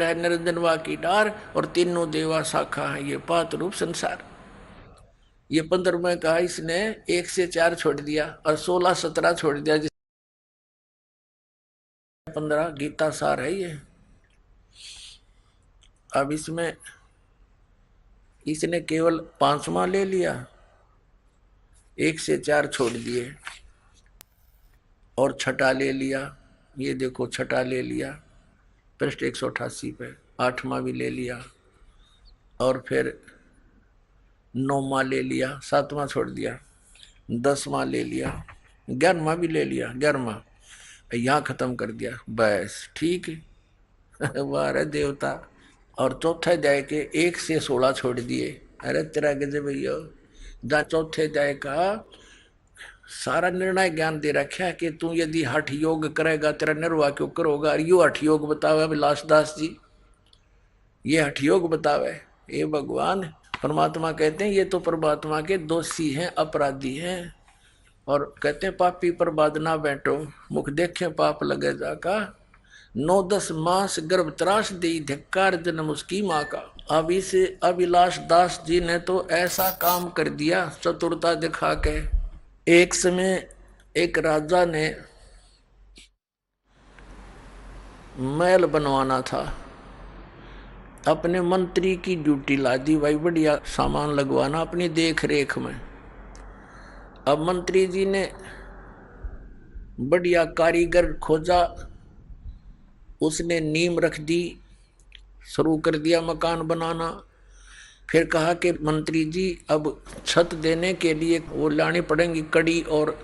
है निरंजनवा की डार और तीनों देवा शाखा है ये पात रूप संसार। ये 15वें कहा इसने 1 से 4 छोड़ दिया और 16 17 छोड़ दिया। 15 गीता सार है ये। अब इसमें इसने केवल 5वां ले लिया, 1 से 4 छोड़ दिए और छठा ले लिया। ये देखो छठा ले लिया पृष्ठ 188 पे, 8वां भी ले लिया और फिर 9वां ले लिया, 7वां छोड़ दिया, 10वां ले लिया, 11वां भी ले लिया, 11वां यहाँ खत्म कर दिया बस ठीक है। वाह रे देवता। और चौथे अध्याय के 1 से 16 छोड़ दिए। अरे तेरा गजब भैया। जहाँ चौथे अध्याय का सारा निर्णय ज्ञान दे रखा है कि तू यदि हठ योग करेगा तेरा निर्वाह क्यों करोगा। और यो हठ योग बतावे विलास दास जी, ये हठ योग बतावे। ये भगवान परमात्मा कहते हैं ये तो परमात्मा के दोषी हैं, अपराधी हैं। और कहते हैं पापी पर बाद ना बैठो, मुख देखे पाप लगे जाका। 9-10 मास गर्भ त्रास दी, धिक्कार जन्म उसकी माँ का। अब इस अभिलाष दास जी ने तो ऐसा काम कर दिया चतुरता दिखा के। एक समय एक राजा ने महल बनवाना था, अपने मंत्री की ड्यूटी ला दी भाई बढ़िया सामान लगवाना अपनी देख रेख में। अब मंत्री जी ने बढ़िया कारीगर खोजा, उसने नींव रख दी, शुरू कर दिया मकान बनाना। फिर कहा कि मंत्री जी अब छत देने के लिए वो लानी पड़ेंगी कड़ी और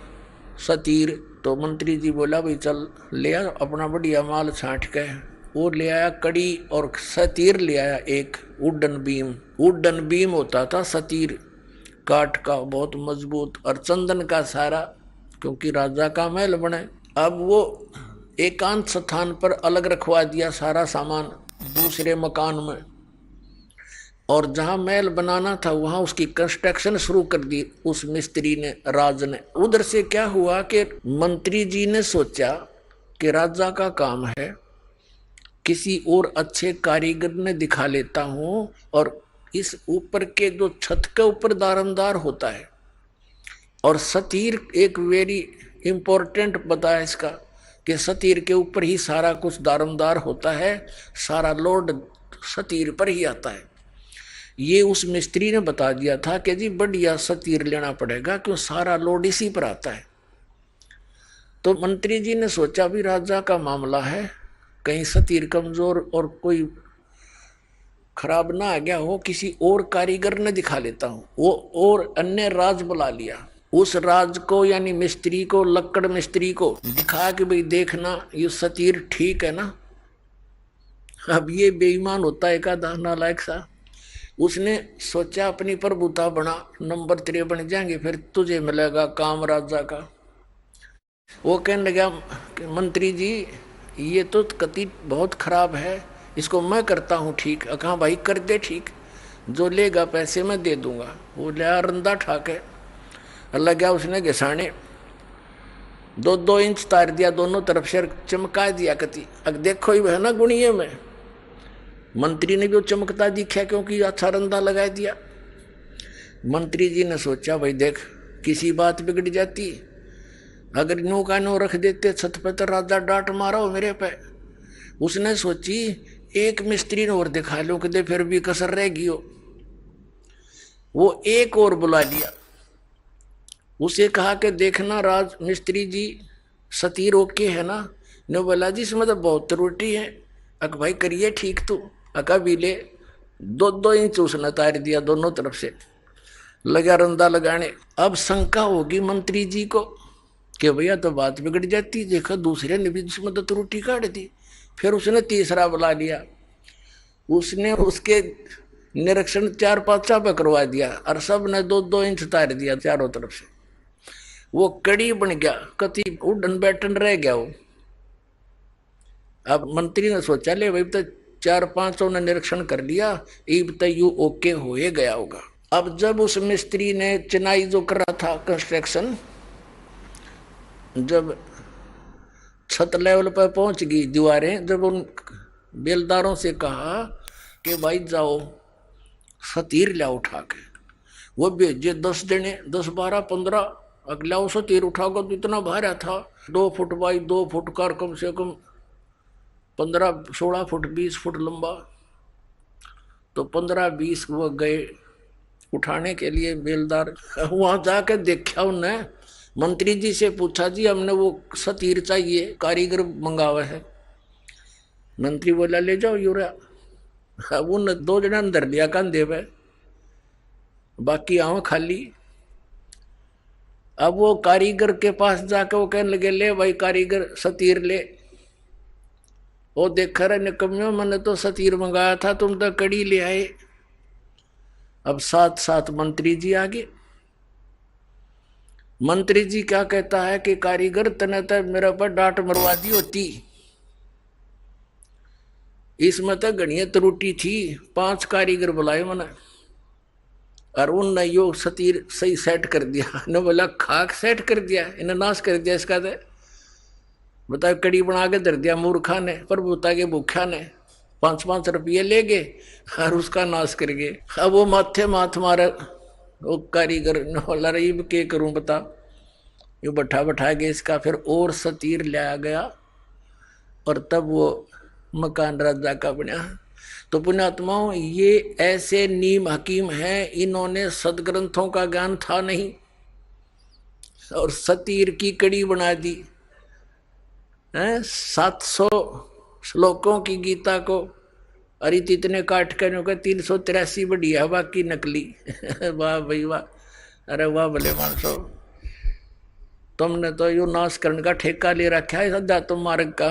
सतीर। तो मंत्री जी बोला भाई चल ले आ अपना बढ़िया माल छांट के। वो ले आया कड़ी और सतीर ले आया, एक वुडन बीम। वुडन बीम होता था सतीर, काठ का बहुत मजबूत, और चंदन का सारा, क्योंकि राजा का महल बने। अब वो एकांत स्थान पर अलग रखवा दिया सारा सामान दूसरे मकान में, और जहां महल बनाना था वहां उसकी कंस्ट्रक्शन शुरू कर दी उस मिस्त्री ने, राज ने। उधर से क्या हुआ कि मंत्री जी ने सोचा कि राजा का काम है, किसी और अच्छे कारीगर ने दिखा लेता हूं। और इस ऊपर के जो छत के ऊपर दारमदार होता है, और सतीर एक वेरी इंपॉर्टेंट बताया इसका कि सतीर के ऊपर ही सारा कुछ दारमदार होता है, सारा लोड सतीर पर ही आता है। ये उस मिस्त्री ने बता दिया था कि जी बढ़िया सतीर लेना पड़ेगा क्यों सारा लोड इसी पर आता है। तो मंत्री जी ने सोचा भी राजा का मामला है, कहीं सतीर कमजोर और कोई खराब ना आ गया हो, किसी और कारीगर ने दिखा लेता हूं। वो और अन्य राज बुला लिया, उस राज को यानी मिस्त्री को, लक्कड़ मिस्त्री को दिखा कि भाई देखना ये सतीर ठीक है ना। अब ये बेईमान होता है का नालायक सा, उसने सोचा अपनी प्रभुता बना, नंबर 3 बन जाएंगे फिर तुझे मिलेगा काम राजा का। वो कहने लगा कि मंत्री जी ये तो कति बहुत खराब है, इसको मैं करता हूँ ठीक। कहा भाई कर दे ठीक, जो लेगा पैसे मैं दे दूंगा। वो लिया रंदा ठाके लगा उसने घिसाने, 2-2 इंच तार दिया दोनों तरफ से, चमका दिया कति। अब देखो ही है ना गुणिये में, मंत्री ने भी चमकता दिखा क्योंकि अच्छा रंदा लगा दिया। मंत्री जी ने सोचा भाई देख किसी बात बिगड़ जाती, अगर नो का नो रख देते छत पे तो राजा डांट मारा हो मेरे पे। उसने सोची एक मिस्त्री ने और दिखा लो कि फिर भी कसर रहेगी हो। वो एक और बुला लिया, उसे कहा कि देखना राज मिस्त्री जी सतीर ओके है ना। ने बोला जी इसमें तो बहुत त्रुटि है। अक भाई करिए ठीक तू। अका भी ले 2-2 इंच उसने तार दिया दोनों तरफ से, लगा रंदा लगाने। अब शंका होगी मंत्री जी को कि भैया तो बात बिगड़ जाती, देखो दूसरे ने भी इसमें तो त्रुटि काट दी। फिर उसने तीसरा बुला लिया, उसने उसके निरीक्षण 4-5 पे करवा दिया और सब ने 2-2 इंच तार दिया चारों तरफ से। वो कड़ी बन गया, कति उड़न बैठन रह गया वो। अब मंत्री ने सोचा ले भाई तो 4-5 ने निरीक्षण कर लिया, अब तो यू ओके हो गया होगा। अब जब उस मिस्त्री ने चिनाई जो कर रहा था कंस्ट्रक्शन, जब छत लेवल पर पहुंच गई दीवारें, जब उन बेलदारों से कहा कि भाई जाओ सतीर लिया उठा के। वो भेजे 10 जने, 10 12 15, अगला वो सतीर उठाकर तो इतना भारा था, 2 फुट बाई 2 फुट का, कम से कम 15 16 फुट 20 फुट लंबा। तो 15 20 वो गए उठाने के लिए बेलदार। वहां जाकर देखा उन्हें, मंत्री जी से पूछा जी हमने वो सतीर चाहिए, कारीगर मंगावा है। मंत्री बोला ले जाओ यूरा। अब उन 2 जना अंदर लिया कंधे पे, बाकी आव खाली। अब वो कारीगर के पास जाकर वो कहने लगे ले भाई कारीगर सतीर ले। वो देख रहे निकम्यो, मैंने तो सतीर मंगाया था, तुम तो कड़ी ले आए। अब साथ साथ मंत्री जी आगे। मंत्री जी क्या कहता है कि कारीगर तने तो मेरे पर डांट मरवा दी होती, इसमें तो घड़िया त्रुटि थी, 5 कारीगर बुलाए मैंने और उनने यो सतीर सही सेट कर दिया। ने बोला खाक सेट कर दिया, इन्हें नाश कर दिया इसका। तो बता कड़ी बना के धर दिया मूर्खा ने, पर बता के भूखा ने 5-5 रुपये ले गए और उसका नाश कर गए। अब वो माथे माथ मारे वो कारीगर ने बोला रही के करूं बता, ये बैठा बैठा के इसका फिर और सतीर लाया गया और तब वो मकान राजा का बना। तो पुण्यात्माओं ये ऐसे नीम हकीम हैं, इन्होंने सदग्रंथों का ज्ञान था नहीं और सतीर की कड़ी बना दी है। 700 श्लोकों की गीता को अरे इतने काट कर 383 बढ़िया, बाकी नकली। वाह भाई वाह, अरे वाह भले मानसो, तुमने तो यो नाश करने का ठेका ले रखा है सदा तुम मार्ग का।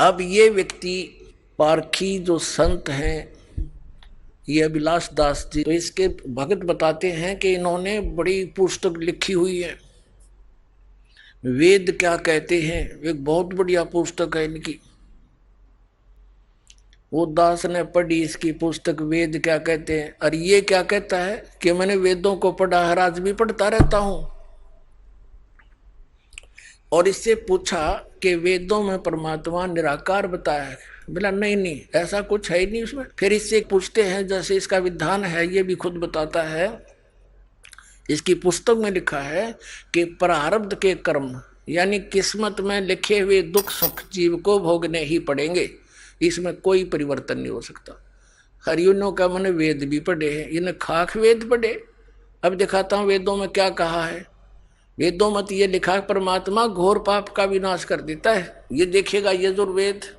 अब ये व्यक्ति पारखी जो संत हैं, ये अभिलाष दास जी, तो इसके भगत बताते हैं कि इन्होंने बड़ी पुस्तक लिखी हुई है, वेद क्या कहते हैं, एक बहुत बढ़िया पुस्तक है इनकी। वो दास ने पढ़ी इसकी पुस्तक वेद क्या कहते हैं, और ये क्या कहता है कि मैंने वेदों को पढ़ा है, आज भी पढ़ता रहता हूं। और इससे पूछा कि वेदों में परमात्मा निराकार बताया है, बोला नहीं नहीं ऐसा कुछ है ही नहीं उसमें। फिर इससे पूछते हैं, जैसे इसका विधान है ये भी खुद बताता है, इसकी पुस्तक में लिखा है कि प्रारब्ध के कर्म यानी किस्मत में लिखे हुए दुख सुख जीव को भोगने ही पड़ेंगे, इसमें कोई परिवर्तन नहीं हो सकता। हरियों का मैंने वेद भी पढ़े हैं, इन्हें खाक वेद पढ़े। अब दिखाता हूं वेदों में क्या कहा है। वेदों में ये लिखा है परमात्मा घोर पाप का विनाश कर देता है, ये देखिएगा यजुर्वेद।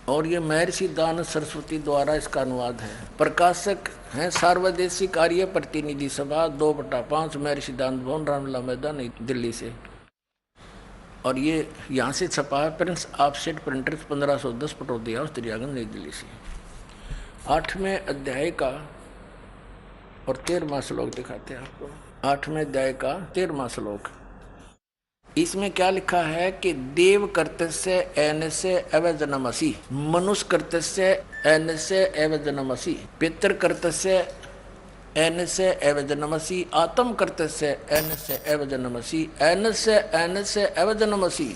और ये महर्षि दान सरस्वती द्वारा इसका अनुवाद है। प्रकाशक हैं सार्वदेशिक कार्य प्रतिनिधि सभा 2/5 महर्षि दान भवन रामला मैदान नई दिल्ली से। और ये यहाँ से छपा है Prince offset printers 1510 Pataudi house Daryaganj नई दिल्ली से। 8वें अध्याय का और 13वां श्लोक दिखाते हैं आपको। 8वें अध्याय का 13वां श्लोक, इसमें क्या लिखा है कि देव कर्तस्य एनस्य एव जनमसि, मनुष्य कर्तस्य एनस्य एव जनमसि, पितृ कर्तस्य एनस्य एव जनमसि, आत्म कर्तस्य एनस्य एव जनमसि, एनस्य एनस्य एव जनमसि।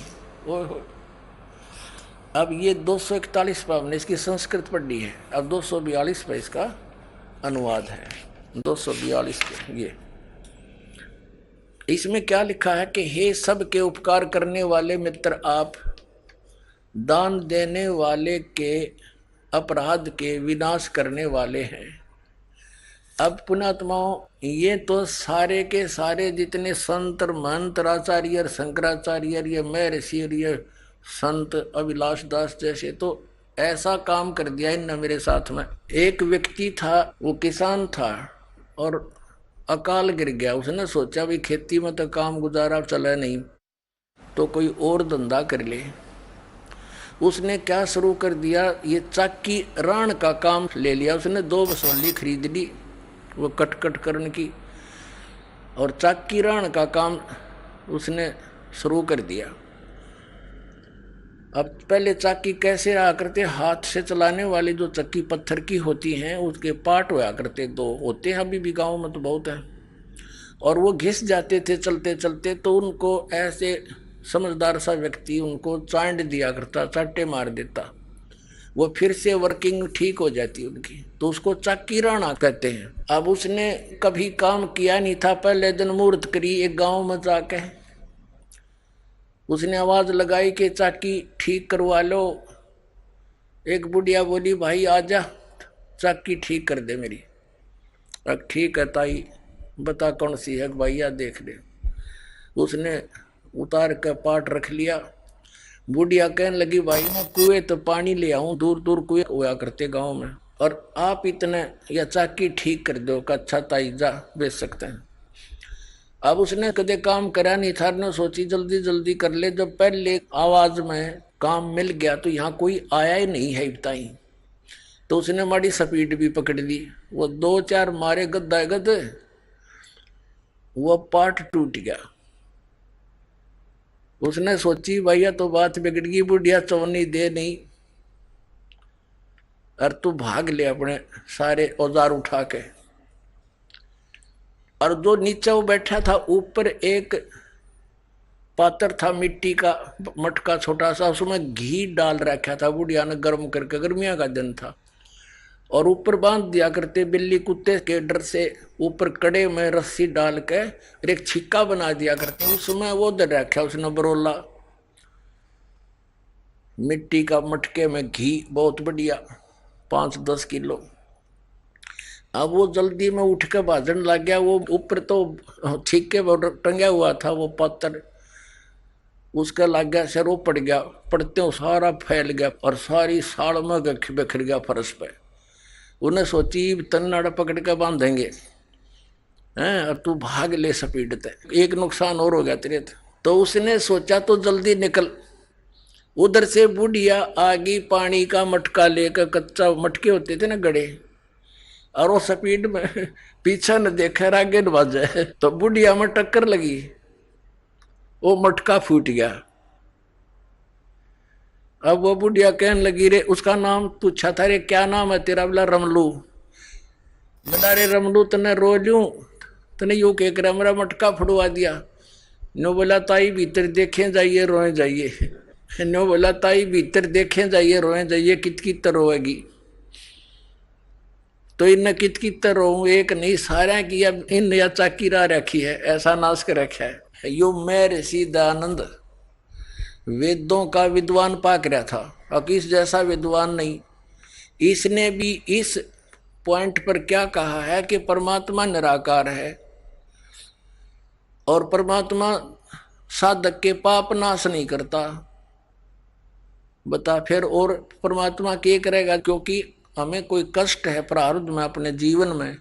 अब ये 241 पर हमने इसकी संस्कृत पढ़ी है, अब 242 पर इसका अनुवाद है। 242 पे ये इसमें क्या लिखा है कि हे सबके उपकार करने वाले मित्र, आप दान देने वाले के अपराध के विनाश करने वाले हैं। अब पुण्यात्माओं ये तो सारे के सारे जितने संत मंत्राचार्य शंकराचार्य ये महर्षि ये संत अभिलाष दास जैसे, तो ऐसा काम कर दिया इनने मेरे साथ में। एक व्यक्ति था, वो किसान था और अकाल गिर गया। उसने सोचा भी खेती में तो काम गुजारा चला नहीं, तो कोई और धंधा कर ले। उसने क्या शुरू कर दिया, ये चाकी राण का काम ले लिया। उसने 2 बसोली खरीद ली वो कट करने की, और चाकी राण का काम उसने शुरू कर दिया। अब पहले चाकी कैसे रहा करते, हाथ से चलाने वाली जो चक्की पत्थर की होती हैं उसके पार्ट होया करते, 2 होते हैं, अभी भी गाँव में तो बहुत है। और वो घिस जाते थे चलते चलते, तो उनको ऐसे समझदार सा व्यक्ति उनको चांट दिया करता, चाटे मार देता, वो फिर से वर्किंग ठीक हो जाती उनकी, तो उसको चाकी राणा कहते हैं। अब उसने कभी काम किया नहीं था, पहले दिन मुहूर्त करी एक गांव में जाके, उसने आवाज लगाई कि चाकी ठीक करवा लो। एक बुढ़िया बोली भाई आजा चाकी ठीक कर दे मेरी। अब ठीक है ताई, बता कौन सी है भैया देख ले। उसने उतार कर पाट रख लिया। बुढ़िया कहने लगी भाई मैं कुएं तो पानी ले आऊं, दूर दूर कुएं हुआ करते गांव में, और आप इतने या चाकी ठीक कर दो का। अच्छा ताई जा बेच सकते हैं। अब उसने कदे काम करा नहीं था, ने सोची जल्दी जल्दी कर ले। जब पहले आवाज में काम मिल गया तो यहाँ कोई आया ही नहीं है ताई, तो उसने माड़ी स्पीड भी पकड़ ली। वो 2-4 मारे गद्दा गद, वो पार्ट टूट गया। उसने सोची भैया तो बात बिगड़ गई, बुढ़िया चौनी दे नहीं, और तू भाग ले अपने सारे औजार उठा के। और जो नीचे वो बैठा था, ऊपर एक पात्र था मिट्टी का मटका छोटा सा, उसमें घी डाल रखा था बुढ़िया ने गर्म करके, गर्मियां का दिन था, और ऊपर बांध दिया करते बिल्ली कुत्ते के डर से। ऊपर कड़े में रस्सी डाल के और एक छिक्का बना दिया करते, उसमें वो दे रखा उसने बरोला मिट्टी का मटके में घी बहुत बढ़िया 5-10 किलो। अब वो जल्दी में उठ के भाजन लग गया। वो ऊपर तो छिक्के टंगा हुआ था वो पत्थर, उसका लग गया सिर, वो पड़ गया, पड़ते हो सारा फैल गया और सारी साड़ में बिखर गया फर्श पे। उन्हें सोची तन्नाड़ा पकड़ के बांधेंगे हैं, और तू भाग ले स्पीड ते, एक नुकसान और हो गया तेरे। तो उसने सोचा तो जल्दी निकल। उधर से बुढ़िया आगी पानी का मटका लेकर, कच्चा मटके होते थे ना गड़े, और वो स्पीड में पीछा न देखा आगे न बाजे, तो बुढ़िया में टक्कर लगी, वो मटका फूट गया। अब वो बुढ़िया कहने लगी रे, उसका नाम पूछा था, रे क्या नाम है तेरा? बोला रमलू। बोला रे रमलू तने रो लूं, तने यूं कह कर मेरा मटका फुड़वा दिया। नो बोला ताई भीतर देखे जाइए रोए जाइए। नो बोला ताई भीतर देखे जाइए रोए जाइए, कित कित रोएगी। तो इन कित कित रो, एक नहीं सारा की अब इन या चाकी रा रखी है, ऐसा नाश कर रखा है। यो महर्षि दयानंद वेदों का विद्वान पाक रहा था, और इस जैसा विद्वान नहीं। इसने भी इस पॉइंट पर क्या कहा है कि परमात्मा निराकार है, और परमात्मा साधक के पाप नाश नहीं करता। बता फिर और परमात्मा क्या करेगा? क्योंकि हमें कोई कष्ट है प्रारब्ध में अपने जीवन में,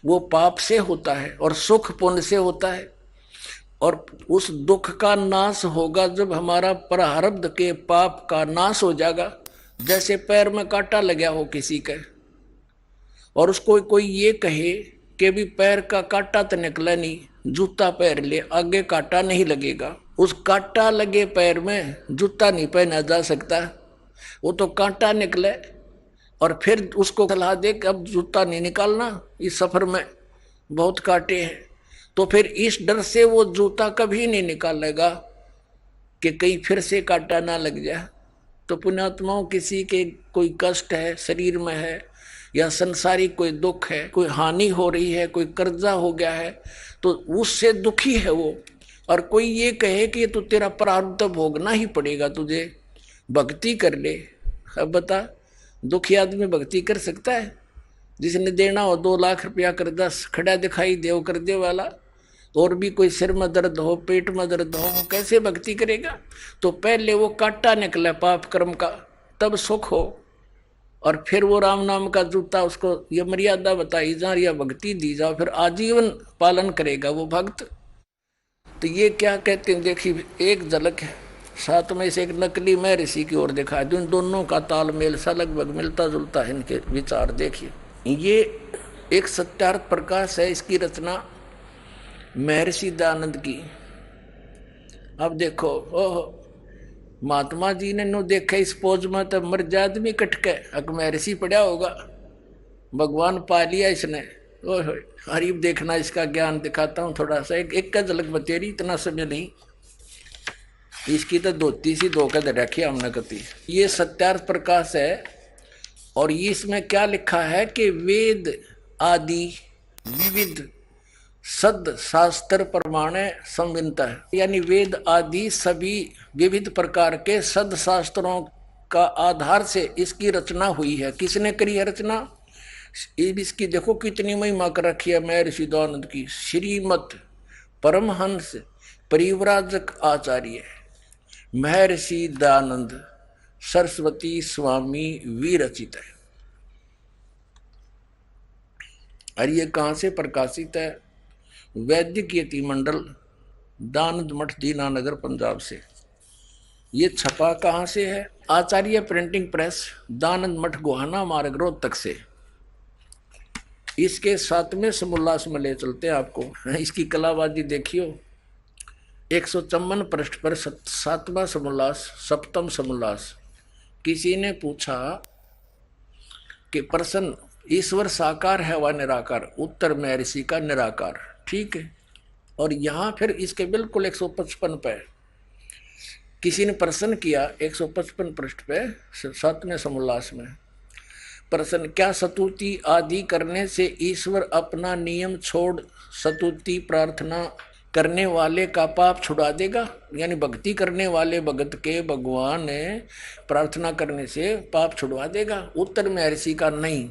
वो पाप से होता है और सुख पुण्य से होता है, और उस दुख का नाश होगा जब हमारा प्रारब्ध के पाप का नाश हो जाएगा। जैसे पैर में कांटा लगा हो किसी के, और उसको कोई ये कहे कि भी पैर का कांटा तो निकला नहीं, जूता पहन ले आगे कांटा नहीं लगेगा। उस कांटा लगे पैर में जूता नहीं पहना जा सकता, वो तो कांटा निकले। और फिर उसको सलाह दे कि अब जूता नहीं निकालना, इस सफर में बहुत कांटे हैं, तो फिर इस डर से वो जूता कभी नहीं निकालेगा कि कहीं फिर से कांटा ना लग जाए। तो पुण्यात्माओं, किसी के कोई कष्ट है शरीर में है, या संसारिक कोई दुख है, कोई हानि हो रही है, कोई कर्जा हो गया है, तो उससे दुखी है वो, और कोई ये कहे कि तो तेरा प्रारब्ध भोगना ही पड़ेगा तुझे, भक्ति कर ले। अब बता, दुखी आदमी भक्ति कर सकता है? जिसने देना हो 2 लाख रुपया कर्जा खड़ा दिखाई देव कर दे वाला, और भी कोई सिर में दर्द हो, पेट में दर्द हो, वो कैसे भक्ति करेगा? तो पहले वो कांटा निकले पाप कर्म का, तब सुख हो, और फिर वो राम नाम का जूता उसको ये मर्यादा बताई जा, या भक्ति दी जाओ, फिर आजीवन पालन करेगा वो भक्त। तो ये क्या कहते हैं, देखिए एक झलक है, साथ में से एक नकली महर्षि की ओर दिखा दूं, दोनों का तालमेल सा लगभग मिलता जुलता है इनके विचार। देखिए ये एक सत्यार्थ प्रकाश है, इसकी रचना महर्षि दयानंद की। अब देखो, ओह महात्मा जी ने नो देखा इस पोज में तो मर जा आदमी कटके, महर्षि पड़ा होगा, भगवान पा लिया इसने, ओए होए, हरीब देखना, इसका ज्ञान दिखाता हूँ थोड़ा सा, एक का झलक बतेरी, इतना समय नहीं। इसकी तो धोती सी धोकर दे रखी हमने कती। ये सत्यार्थ प्रकाश है, और इसमें क्या लिखा है कि वेद आदि विविध सद शास्त्र प्रमाणे संवित है, यानी वेद आदि सभी विविध प्रकार के सद शास्त्रों का आधार से इसकी रचना हुई है। किसने करी है रचना? इसकी देखो कितनी महिमा कर रखी है महर्षि दयानंद की। श्रीमत परमहंस परिव्राजक आचार्य महर्षि दयानंद सरस्वती स्वामी विरचित है। और ये कहाँ से प्रकाशित है? वैदिक यति मंडल, दानंद मठ, दीनानगर, पंजाब से। ये छपा कहाँ से है? आचार्य प्रिंटिंग प्रेस, दानंद मठ, गोहाना मार्ग, रोहतक से। इसके 7वें समोल्लास में ले चलते हैं आपको। इसकी कलाबाजी देखियो। 154 पृष्ठ पर 7वां समोल्लास, सप्तम समोल्लास। किसी ने पूछा कि प्रश्न, ईश्वर साकार है व निराकार? उत्तर महर्षि का निराकार। ठीक है। और यहाँ फिर इसके बिल्कुल 155 पे किसी ने प्रश्न किया, 155 पृष्ठ पे 7वें समोल्लास में प्रश्न, क्या स्तुति आदि करने से ईश्वर अपना नियम छोड़ स्तुति प्रार्थना करने वाले का पाप छुड़ा देगा? यानी भक्ति करने वाले भगत के भगवान प्रार्थना करने से पाप छुड़वा देगा? उत्तर महर्षि का नहीं।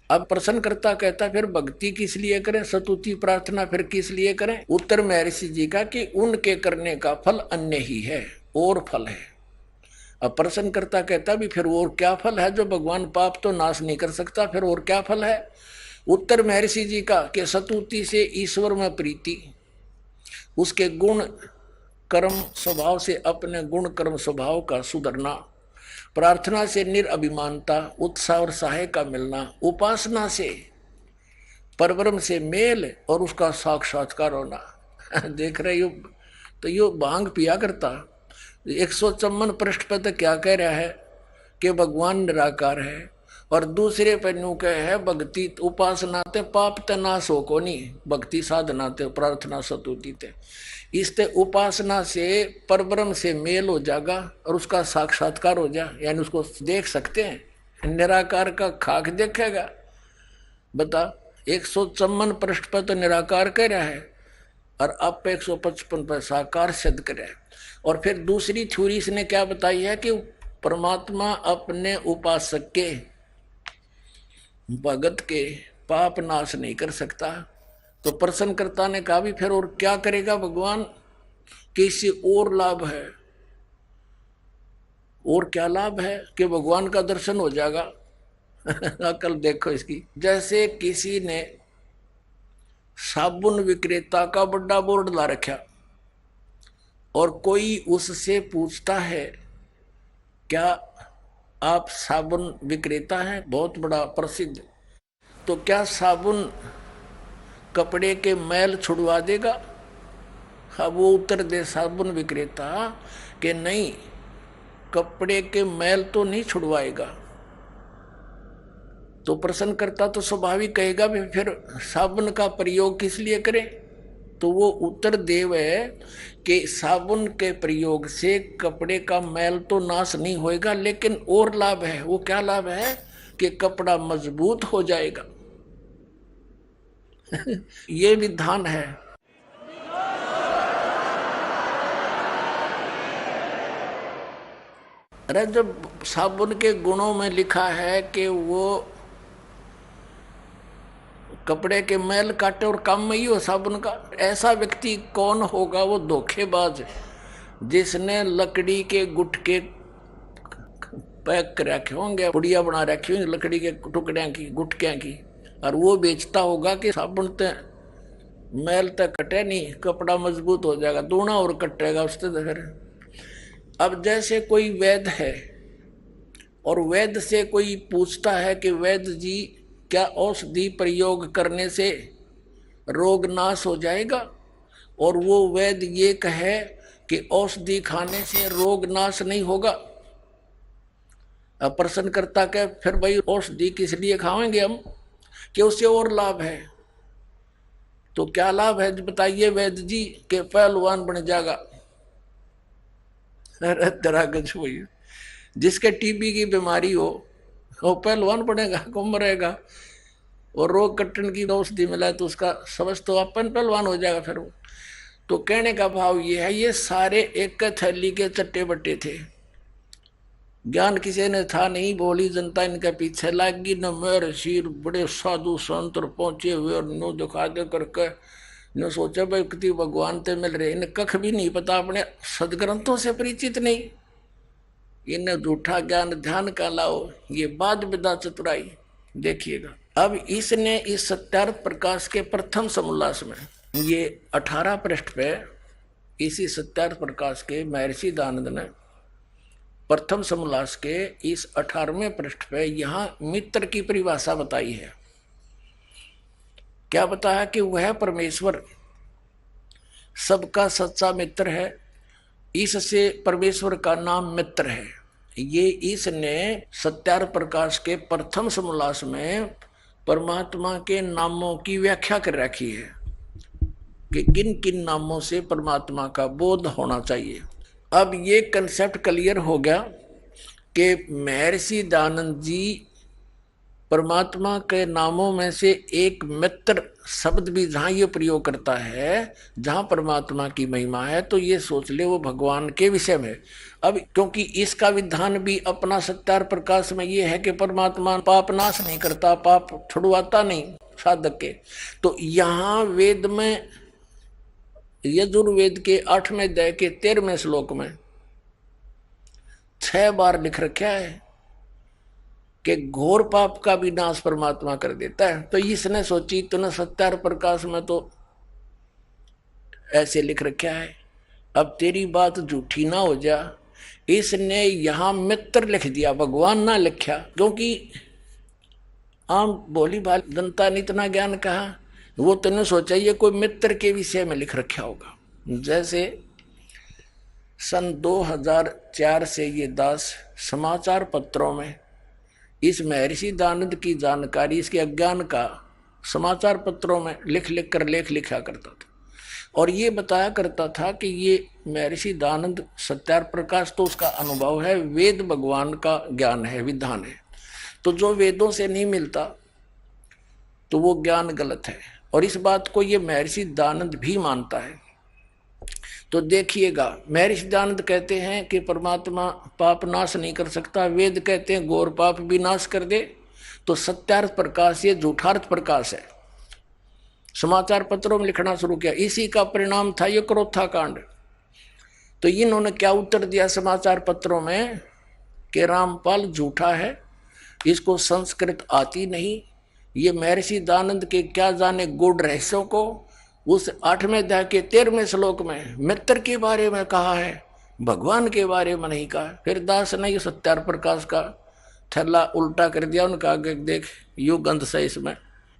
अब प्रश्नकर्ता कहता फिर भक्ति किस लिए करें, स्तुति प्रार्थना फिर किस लिए करें? उत्तर महर्षि जी का कि उनके करने का फल अन्य ही है, और फल है। अब प्रश्नकर्ता कहता भी फिर और क्या फल है, जो भगवान पाप तो नाश नहीं कर सकता, फिर और क्या फल है? उत्तर महर्षि जी का कि स्तुति से ईश्वर में प्रीति, उसके गुण कर्म स्वभाव से अपने गुण कर्म स्वभाव का सुधरना, प्रार्थना से निरअभिमानता, उत्साह और सहाय का मिलना, उपासना से परब्रह्म से मेल और उसका साक्षात्कार होना। देख रहे हो, तो यो भांग पिया करता। 154 पृष्ठ पर तो क्या कह रहा है कि भगवान निराकार है, और दूसरे पर न्यू कह है भक्ति उपासना ते पाप ते नाश हो को नहीं, भक्ति साधना ते प्रार्थना स्तुति ते। इससे उपासना से परब्रह्म से मेल हो जाएगा और उसका साक्षात्कार हो जा, यानी उसको देख सकते हैं। निराकार का खाक देखेगा? बता, 154 पृष्ठ पर तो निराकार कह रहा है, और अब 155 पर साकार सिद्ध कर रहा है। और फिर दूसरी थ्योरी इसने क्या बताई है कि परमात्मा अपने उपासक के भगत के पाप नाश नहीं कर सकता। तो प्रश्नकर्ता ने कहा भी फिर और क्या करेगा भगवान, कि इससे और लाभ है? और क्या लाभ है? कि भगवान का दर्शन हो जाएगा। अकल देखो इसकी। जैसे किसी ने साबुन विक्रेता का बड़ा बोर्ड ला रखा, और कोई उससे पूछता है क्या आप साबुन विक्रेता हैं, बहुत बड़ा प्रसिद्ध, तो क्या साबुन कपड़े के मैल छुड़वा देगा? अब वो उत्तर दे साबुन विक्रेता कि नहीं, कपड़े के मैल तो नहीं छुड़वाएगा। तो प्रश्नकर्ता तो स्वाभाविक कहेगा भी फिर साबुन का प्रयोग किस लिए करें? तो वो उत्तर देव है कि साबुन के प्रयोग से कपड़े का मैल तो नाश नहीं होएगा, लेकिन और लाभ है। वो क्या लाभ है? कि कपड़ा मजबूत हो जाएगा। ये विधान है। अरे जब साबुन के गुणों में लिखा है कि वो कपड़े के मैल काटे और काम में ही हो साबुन का, ऐसा व्यक्ति कौन होगा? वो धोखेबाज जिसने लकड़ी के गुटके पैक कर रखे होंगे, पुड़िया बना रखी होंगी लकड़ी के टुकड़ियां की, गुटकियां की, और वो बेचता होगा कि साबुन ते मैल तक कटे नहीं, कपड़ा मजबूत हो जाएगा, दूना और कटेगा उससे। तो फिर अब जैसे कोई वैद्य है और वैद्य से कोई पूछता है कि वैद्य जी क्या औषधि प्रयोग करने से रोग नाश हो जाएगा, और वो वैद्य ये कहे कि औषधि खाने से रोग नाश नहीं होगा। अब प्रश्नकर्ता के फिर भाई औषधि किस लिए खाएंगे हम? कि उससे और लाभ है। तो क्या लाभ है बताइए वैद्य जी? के पहलवान बन जाएगा। अरे तेरा गज भैया, जिसके टीबी की बीमारी हो वो पहलवान बनेगा, को मरेगा। और रोग कट्टन की औषधि मिला तो उसका समझ तो अपन पहलवान हो जाएगा फिर वो। तो कहने का भाव ये है, ये सारे एक थैली के चट्टे बट्टे थे। ज्ञान किसी ने था नहीं, बोली जनता इनके पीछे लागी। न मेरे शीर बड़े साधु संत पहुंचे हुए और नो दिखा दे करके न सोचे भाई कितनी भगवान ते मिल रहे। इन्हें कख भी नहीं पता, अपने सदग्रंथों से परिचित नहीं। इन्हें झूठा ज्ञान ध्यान का लाओ, ये बाद विदा चतुराई। देखिएगा अब इसने इस सत्यार्थ प्रकाश के प्रथम समोल्लास में, ये 18 पृष्ठ पे इसी सत्यार्थ प्रकाश के महर्षि दयानंद ने प्रथम समोल्लास के इस 18वें पृष्ठ पे यहां मित्र की परिभाषा बताई है। क्या बताया कि वह परमेश्वर सबका सच्चा मित्र है। इससे परमेश्वर का नाम मित्र है। ये इसने सत्यार्थ प्रकाश के प्रथम समोल्लास में परमात्मा के नामों की व्याख्या कर रखी है कि किन किन नामों से परमात्मा का बोध होना चाहिए। अब ये कंसेप्ट क्लियर हो गया कि महर्षि दयानंद जी परमात्मा के नामों में से एक मित्र शब्द भी जहां ये प्रयोग करता है, जहां परमात्मा की महिमा है, तो ये सोच ले वो भगवान के विषय में। अब क्योंकि इसका विधान भी अपना सत्यार्थ प्रकाश में ये है कि परमात्मा पाप नाश नहीं करता, पाप छुड़वाता नहीं साधक के। तो यहाँ वेद में यजुर्वेद के 8वें अध्याय के 13वें श्लोक में 6 बार लिख रखा है कि घोर पाप का भी नाश परमात्मा कर देता है। तो इसने सोची तूने सत्यार्थ प्रकाश में तो ऐसे लिख रखा है, अब तेरी बात झूठी ना हो जा। इसने यहां मित्र लिख दिया, भगवान ना लिखा, क्योंकि आम भोली भाली जनता ने इतना ज्ञान कहा, वो तूने सोचा ये कोई मित्र के विषय में लिख रखा होगा। जैसे सन 2004 से ये दास समाचार पत्रों में इस महर्षि दयानंद की जानकारी, इसके अज्ञान का समाचार पत्रों में लिख लिख कर लेख लिखा करता था और ये बताया करता था कि ये महर्षि दयानंद सत्यार्थ प्रकाश तो उसका अनुभव है, वेद भगवान का ज्ञान है, विधान है। तो जो वेदों से नहीं मिलता तो वो ज्ञान गलत है, और इस बात को ये महर्षि दयानंद भी मानता है। तो देखिएगा, महर्षि दयानंद कहते हैं कि परमात्मा पाप नाश नहीं कर सकता, वेद कहते हैं घोर पाप भी नाश कर दे। तो सत्यार्थ प्रकाश ये झूठार्थ प्रकाश है। समाचार पत्रों में लिखना शुरू किया, इसी का परिणाम था ये क्रोथा कांड। तो इन्होंने क्या उत्तर दिया समाचार पत्रों में कि रामपाल झूठा है, इसको संस्कृत आती नहीं, ये महर्षि दयानंद के क्या जाने गूढ़ रहस्यों को उस 8वें अध्याय के 13वें श्लोक में मित्र के बारे में कहा है, भगवान के बारे में नहीं कहा। फिर दास ने ये सत्यार्थ प्रकाश का थैला उल्टा कर दिया, उनका देख युग अंत से इसमें।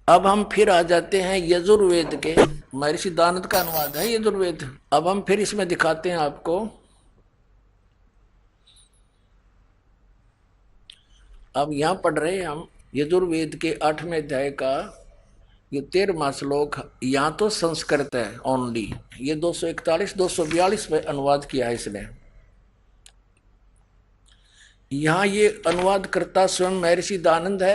अब हम फिर आ जाते हैं यजुर्वेद के, महर्षि दयानंद का अनुवाद है यजुर्वेद। अब हम फिर इसमें दिखाते हैं आपको। अब यहां पढ़ रहे हैं हम यजुर्वेद के 8वें अध्याय का ये 13वां श्लोक। यहाँ तो संस्कृत है ओनली, ये 241 242 में अनुवाद किया है इसने। यहाँ ये अनुवाद करता स्वयं महर्षि दयानंद है।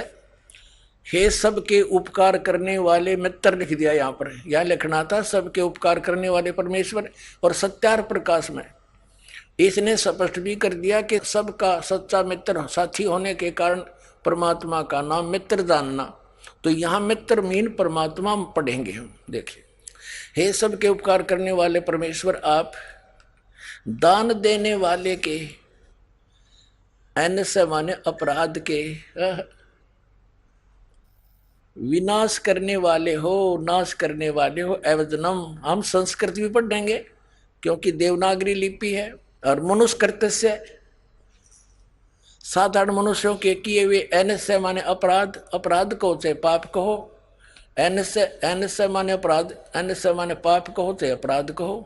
हे सबके उपकार करने वाले मित्र लिख दिया यहाँ पर, यहाँ लिखना था सबके उपकार करने वाले परमेश्वर। और सत्यार्थ प्रकाश में इसने स्पष्ट भी कर दिया कि सबका सच्चा मित्र साथी होने के कारण परमात्मा का नाम मित्र जानना। तो यहाँ मित्र मीन परमात्मा पढ़ेंगे हम। देखिए, हे सबके उपकार करने वाले परमेश्वर, आप दान देने वाले के, ऐसे माने अपराध के, विनाश करने वाले हो, नाश करने वाले हो, एवजनम। हम संस्कृत भी पढ़ देंगे क्योंकि देवनागरी लिपि है। और मनुष्कृत्य, साधारण मनुष्यों के किए हुए, ऐसे माने अपराध, अपराध कहो चाहे पाप कहो, ऐसे माने अपराध, ऐसे माने पाप कहो चाहे अपराध कहो,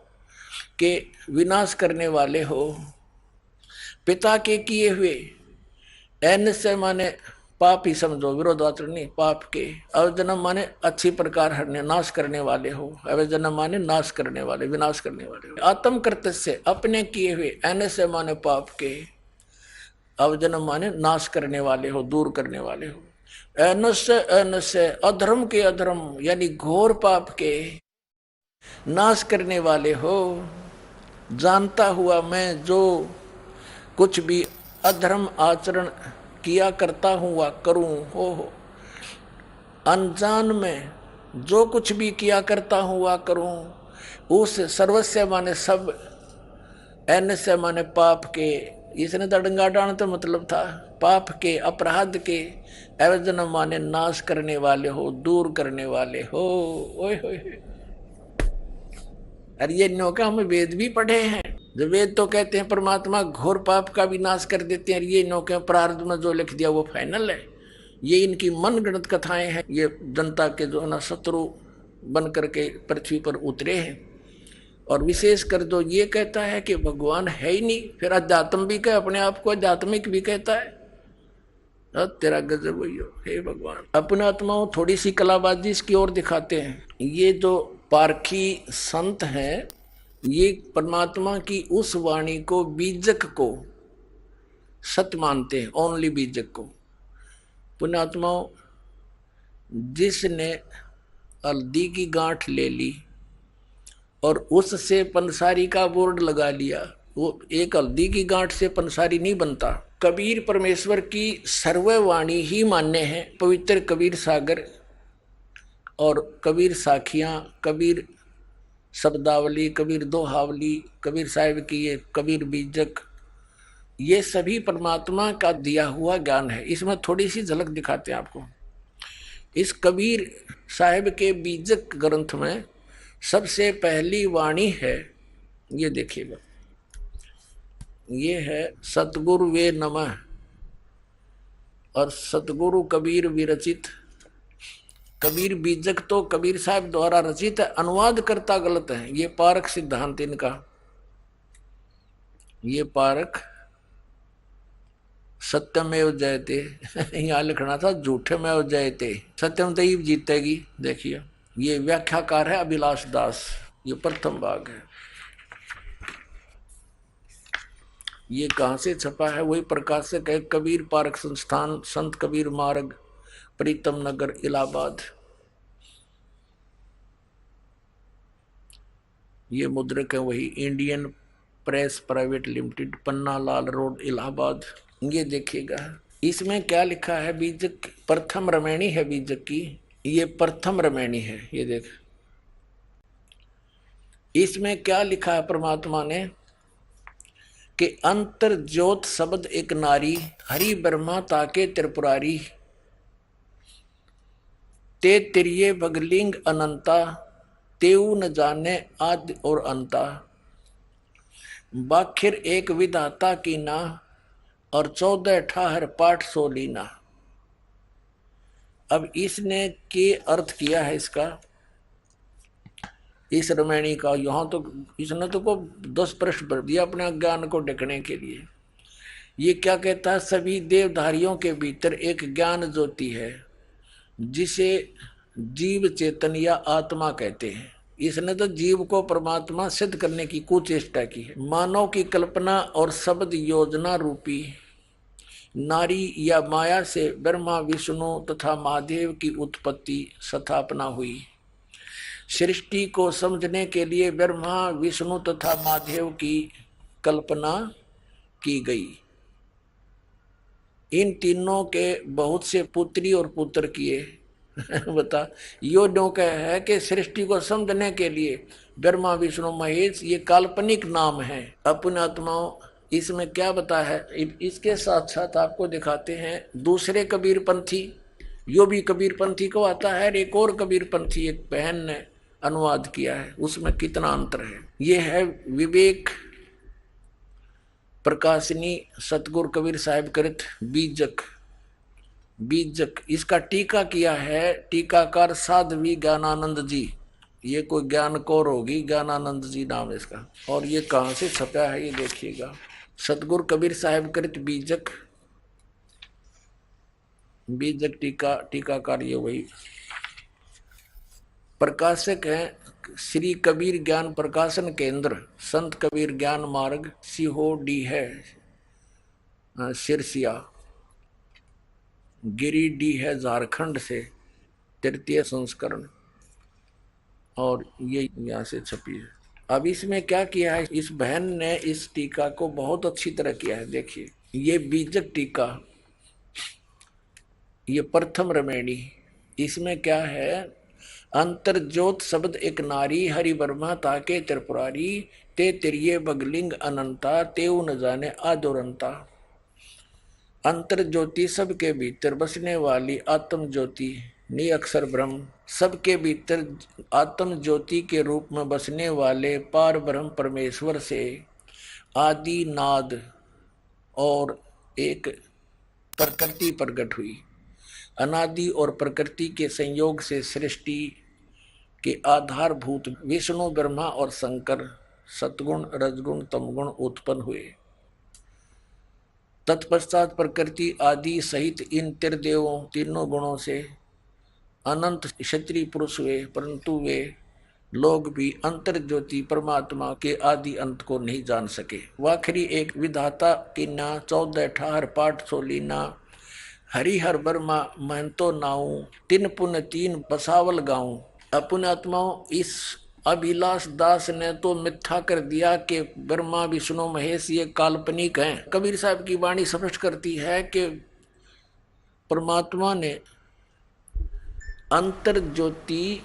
के विनाश करने वाले हो। पिता के किए हुए, ऐसे माने पाप ही समझो, विरोधाचरण नहीं, पाप के। अवजन्म माने अच्छी प्रकार हरने, नाश करने वाले हो। अवजन्म माने नाश करने वाले, विनाश करने वाले हो। आत्म कृत्य से, अपने किए हुए। अनस्य माने पाप के। अवजन्म माने नाश करने वाले हो, दूर करने वाले हो। अनस्य अनस्य, अधर्म के अधर्म यानी घोर पाप के नाश करने वाले हो। जानता हुआ मैं जो कुछ भी अधर्म आचरण किया करता हुआ करूं हो, अनजान में जो कुछ भी किया करता हुआ करूं, उस सर्वस्व माने सब, एन से माने पाप के। इसने दड़ंगा डाण तो मतलब था पाप के, अपराध के। अवजन माने नाश करने वाले हो, दूर करने वाले हो। ओए होए, अरे ये नौका हम वेद भी पढ़े हैं। जो वेद तो कहते हैं परमात्मा घोर पाप का भी नाश कर देते हैं। ये नौके प्रारब्ध में जो लिख दिया वो फाइनल है। ये इनकी मनगढ़ंत कथाएं हैं। ये जनता के जो है ना शत्रु बन करके पृथ्वी पर उतरे हैं। और विशेष कर जो ये कहता है कि भगवान है ही नहीं, फिर अध्यात्म भी कहे, अपने आप को आध्यात्मिक भी कहता है। तेरा गजब वही हो। हे भगवान, अपने आत्माओं थोड़ी सी कलाबाजी इसकी ओर दिखाते हैं। ये जो पारखी संत हैं, ये परमात्मा की उस वाणी को, बीजक को सत्य मानते हैं, ओनली बीजक को। पुण्यात्माओं, जिसने हल्दी की गांठ ले ली और उससे पंसारी का बोर्ड लगा लिया, वो एक हल्दी की गांठ से पंसारी नहीं बनता। कबीर परमेश्वर की सर्ववाणी ही मान्य है। पवित्र कबीर सागर और कबीर साखियां, कबीर शब्दावली, कबीर दोहावली, कबीर साहिब की ये कबीर बीजक, ये सभी परमात्मा का दिया हुआ ज्ञान है। इसमें थोड़ी सी झलक दिखाते हैं आपको। इस कबीर साहिब के बीजक ग्रंथ में सबसे पहली वाणी है, ये देखिएगा, ये है सतगुरु वे नमः। और सतगुरु कबीर विरचित। कबीर बीजक तो कबीर साहब द्वारा रचित है, अनुवाद करता गलत है। ये पारक सिद्धांत इनका, ये पारक सत्यमेव जयते यहाँ लिखना था झूठे में जयते, सत्यम तो ही जीतेगी। देखिए ये व्याख्याकार है अभिलाष दास, ये प्रथम भाग है। ये कहाँ से छपा है? वही प्रकाशक है, कबीर पारक संस्थान, संत कबीर मार्ग, प्रीतम नगर, इलाहाबाद। ये मुद्रक है वही, Indian press private limited, Panna Lal road, Allahabad. ये देखिएगा इसमें क्या लिखा है। बीजक प्रथम रमैणी है बीजक की, ये प्रथम रमैणी है। ये देख इसमें क्या लिखा है परमात्मा ने कि अंतर ज्योत शब्द एक नारी, हरि ब्रह्मा ताके त्रिपुरारी, ते तिरिये भगलिंग अनंता, तेऊ न जाने आदि और अंता, बाखिर एक विधाता की ना, और 14 ठाहर पाठ सोलीना। अब इसने के अर्थ किया है इसका, इस रमैणी का। यहाँ तो इसने तो को 10 प्रश्न भर दिया अपने ज्ञान को ढकने के लिए। ये क्या कहता है? सभी देवधारियों के भीतर एक ज्ञान ज्योति है जिसे जीव चेतन या आत्मा कहते हैं। इसने तो जीव को परमात्मा सिद्ध करने की कुचेष्टा की है। मानव की कल्पना और शब्द योजना रूपी नारी या माया से ब्रह्मा विष्णु तथा महादेव की उत्पत्ति स्थापना हुई। सृष्टि को समझने के लिए ब्रह्मा विष्णु तथा महादेव की कल्पना की गई। इन तीनों के बहुत से पुत्री और पुत्र किए। बता, यो नौका है कि सृष्टि को समझने के लिए ब्रह्मा विष्णु महेश ये काल्पनिक नाम है। अपने आत्माओं, इसमें क्या बता है? इसके साथ साथ आपको दिखाते हैं दूसरे कबीर पंथी, यो भी कबीर पंथी को आता है। एक और कबीर पंथी एक बहन ने अनुवाद किया है, उसमें कितना अंतर है। ये है विवेक प्रकाशिनी सतगुरु कबीर साहिब कृत बीजक। बीजक इसका टीका किया है टीकाकार साध्वी ज्ञानानंद जी। ये कोई ज्ञान कौर होगी, ज्ञानानंद जी नाम है इसका। और ये कहाँ से छपा है ये देखिएगा, सतगुरु कबीर साहिब कृत बीजक। बीजक टीका, टीकाकार ये वही प्रकाशक है श्री कबीर ज्ञान प्रकाशन केंद्र, संत कबीर ज्ञान मार्ग, सीहोडी है सिरसिया, गिरिडीह है झारखंड से, तृतीय संस्करण, और ये यहाँ से छपी है। अब इसमें क्या किया है इस बहन ने, इस टीका को बहुत अच्छी तरह किया है। देखिए ये बीजक टीका, ये प्रथम रमेणी, इसमें क्या है, अंतर्ज्योत शब्द एक नारी, हरि ब्रह्मा ताके त्रिपुरारी, ते तिरिये बगलिंग अनंता, तेऊ न जाने आदोरंता। अंतर ज्योति सबके भीतर बसने वाली आत्म ज्योति, नि अक्षर ब्रह्म, सबके भीतर आत्म ज्योति के रूप में बसने वाले पार ब्रह्म परमेश्वर से आदि नाद और एक प्रकृति प्रकट हुई। अनादि और प्रकृति के संयोग से सृष्टि के आधारभूत विष्णु ब्रह्मा और शंकर सतगुण रजगुण तमगुण उत्पन्न हुए। तत्पश्चात प्रकृति आदि सहित इन त्रिदेवों तीनों गुणों से अनंत क्षत्रिय पुरुष हुए, परंतु वे लोग भी अंतर ज्योति परमात्मा के आदि अंत को नहीं जान सके। वाखरी एक विधाता किन्ना 14 ठाहर पाठ सोलीना, हरिहर वर्मा महंतो नाऊ, तीन पुण्य तीन बसावल गाऊं। अपने आत्माओं इस अभिलाष दास ने तो मिथ्या कर दिया कि ब्रह्मा विष्णु महेश ये काल्पनिक हैं। कबीर साहब की वाणी स्पष्ट करती है कि परमात्मा ने अंतर ज्योति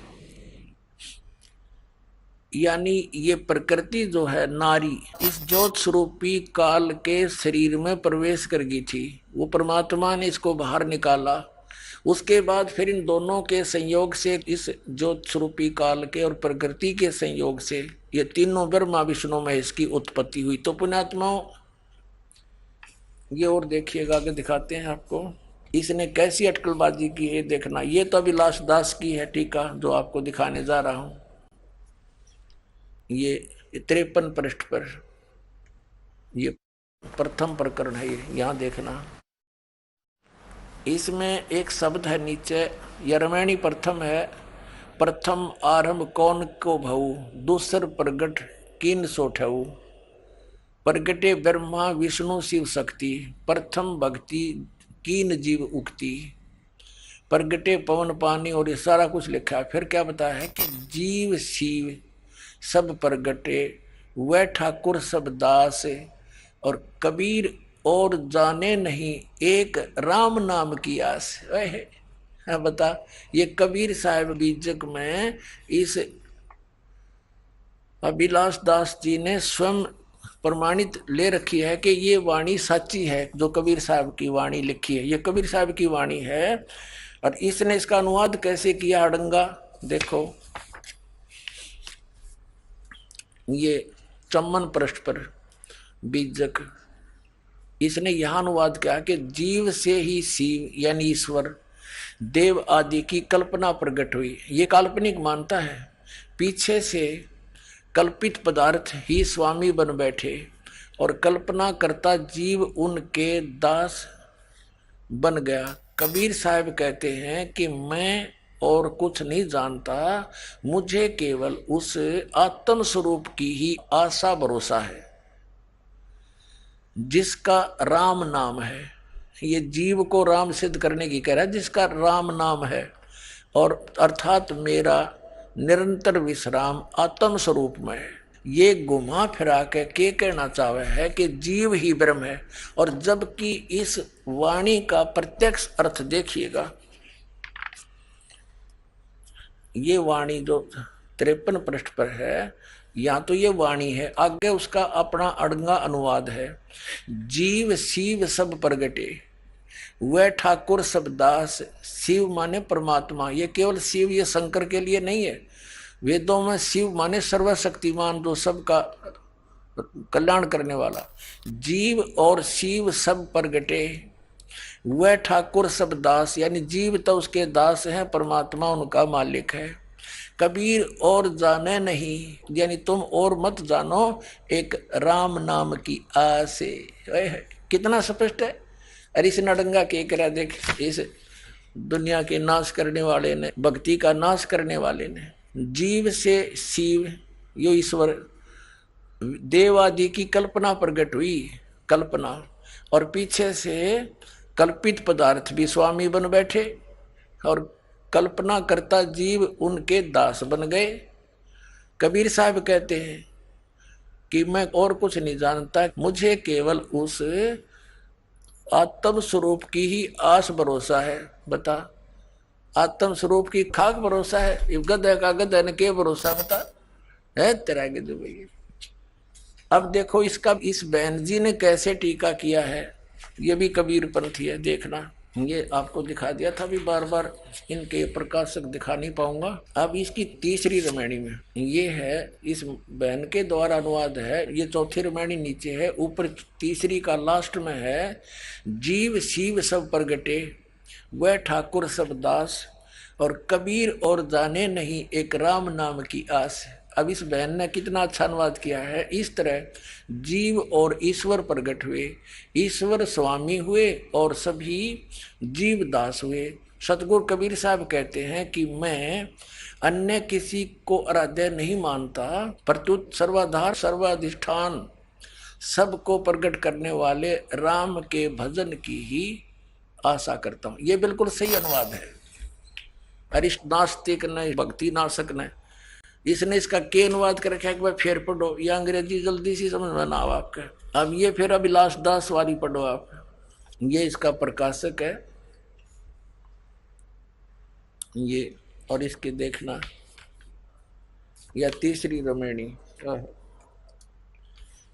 यानी ये प्रकृति जो है नारी, इस ज्योत स्वरूपी काल के शरीर में प्रवेश कर गई थी। वो परमात्मा ने इसको बाहर निकाला। उसके बाद फिर इन दोनों के संयोग से, इस ज्योत स्वरूपी काल के और प्रकृति के संयोग से ये तीनों ब्रह्मा विष्णु महेश की उत्पत्ति हुई। तो पुण्यात्माओं ये और देखिएगा, आगे दिखाते हैं आपको इसने कैसी अटकलबाजी की है। देखना, ये तो अभिलाष दास की है टीका जो आपको दिखाने जा रहा हूं। ये 53 पृष्ठ पर ये प्रथम प्रकरण है। ये यहां देखना, इसमें एक शब्द है नीचे, यरमैणी प्रथम है, प्रथम आरंभ कौन को भऊ, दूसर प्रगट किन सोठऊ, प्रगटे ब्रह्मा विष्णु शिव शक्ति, प्रथम भक्ति कीन जीव उक्ति, प्रगटे पवन पानी, और ये सारा कुछ लिखा है। फिर क्या बताया है कि जीव शिव सब प्रगटे, वह ठाकुर सब दास, और कबीर और जाने नहीं एक राम नाम की आस। है बता, ये कबीर साहब बीजक में इस अभिलाष दास जी ने स्वयं प्रमाणित ले रखी है कि ये वाणी सच्ची है। जो कबीर साहब की वाणी लिखी है, ये कबीर साहब की वाणी है। और इसने इसका अनुवाद कैसे किया अड़ंगा, देखो ये 54 पृष्ठ पर बीजक, इसने यह अनुवाद किया कि जीव से ही शिव यानी ईश्वर देव आदि की कल्पना प्रकट हुई। ये काल्पनिक मानता है, पीछे से कल्पित पदार्थ ही स्वामी बन बैठे और कल्पना करता जीव उनके दास बन गया। कबीर साहब कहते हैं कि मैं और कुछ नहीं जानता, मुझे केवल उस आत्म स्वरूप की ही आशा भरोसा है जिसका राम नाम है। ये जीव को राम सिद्ध करने की कह रहा है, जिसका राम नाम है, और अर्थात मेरा निरंतर विश्राम आत्म स्वरूप में है। ये घुमा फिरा के कहना चाहे है कि जीव ही ब्रह्म है। और जबकि इस वाणी का प्रत्यक्ष अर्थ देखिएगा, ये वाणी जो 53 पृष्ठ पर है, या तो ये वाणी है, आगे उसका अपना अड़ंगा अनुवाद है। जीव शिव सब प्रगटे, वह ठाकुर सब दास, शिव माने परमात्मा। ये केवल शिव ये शंकर के लिए नहीं है, वेदों में शिव माने सर्वशक्तिमान, जो सबका कल्याण करने वाला। जीव और शिव सब प्रगटे, वह ठाकुर सब दास, यानी जीव तो उसके दास हैं, परमात्मा उनका मालिक है। कबीर और जाने नहीं, यानी तुम और मत जानो एक राम नाम की आस। कितना स्पष्ट है। अरे इस नडंगा के करा देख, इस दुनिया के नाश करने वाले ने, भक्ति का नाश करने वाले ने। जीव से शिव, यो ईश्वर, देव आदि की कल्पना प्रकट हुई, कल्पना, और पीछे से कल्पित पदार्थ भी स्वामी बन बैठे, और कल्पना करता जीव उनके दास बन गए। कबीर साहब कहते हैं कि मैं और कुछ नहीं जानता, मुझे केवल उस आत्म स्वरूप की ही आस भरोसा है। बता, आत्म स्वरूप की खाक भरोसा है, गधे का गधे ने के भरोसा बता है तेरा गिद्ध भैया। अब देखो इसका, इस बहन जी ने कैसे टीका किया है, ये भी कबीर पंथी है, देखना। ये आपको दिखा दिया था भी, बार बार इनके प्रकाशक दिखा नहीं पाऊंगा। अब इसकी तीसरी रामायणी में ये है, इस बहन के द्वारा अनुवाद है, ये चौथी रामायणी नीचे है, ऊपर तीसरी का लास्ट में है, जीव शिव सब प्रगटे वह ठाकुर सब दास, और कबीर और जाने नहीं एक राम नाम की आस। अब इस बहन ने कितना अच्छा अनुवाद किया है। इस तरह जीव और ईश्वर प्रकट हुए, ईश्वर स्वामी हुए और सभी जीव दास हुए। सतगुरु कबीर साहब कहते हैं कि मैं अन्य किसी को आराध्य नहीं मानता, प्रत्युत सर्वाधार सर्वाधिष्ठान सबको प्रकट करने वाले राम के भजन की ही आशा करता हूं। ये बिल्कुल सही अनुवाद है। अरिष्ट नास्तिक ने, भक्ति नाशक ने, इसने इसका के अनुवाद कर रखा है कि भाई फिर पढ़ो, ये अंग्रेजी जल्दी सी समझ में ना आओ आपके। अब ये फिर अभिलाष दास वाली पढ़ो आप, ये इसका प्रकाशक है ये, और इसके देखना या तीसरी रामायणी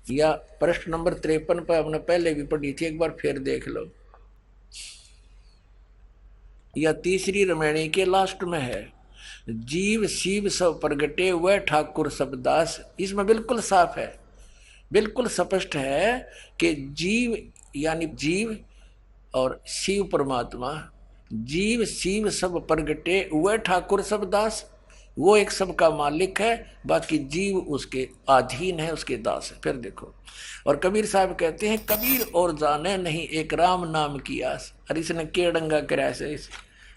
या प्रश्न नंबर 53 पर हमने पहले भी पढ़ी थी, एक बार फिर देख लो। या तीसरी रामायणी के लास्ट में है, जीव शिव सब प्रगटे वह ठाकुर सब दास। इसमें बिल्कुल साफ है, बिल्कुल स्पष्ट है कि जीव यानी जीव और शिव परमात्मा, जीव शिव सब प्रगटे वह ठाकुर सब दास, वो एक सबका मालिक है, बाकी जीव उसके अधीन है, उसके दास है। फिर देखो, और कबीर साहब कहते हैं कबीर और जाने नहीं एक राम नाम की आस। अरे इसने के डंगा कराया से इस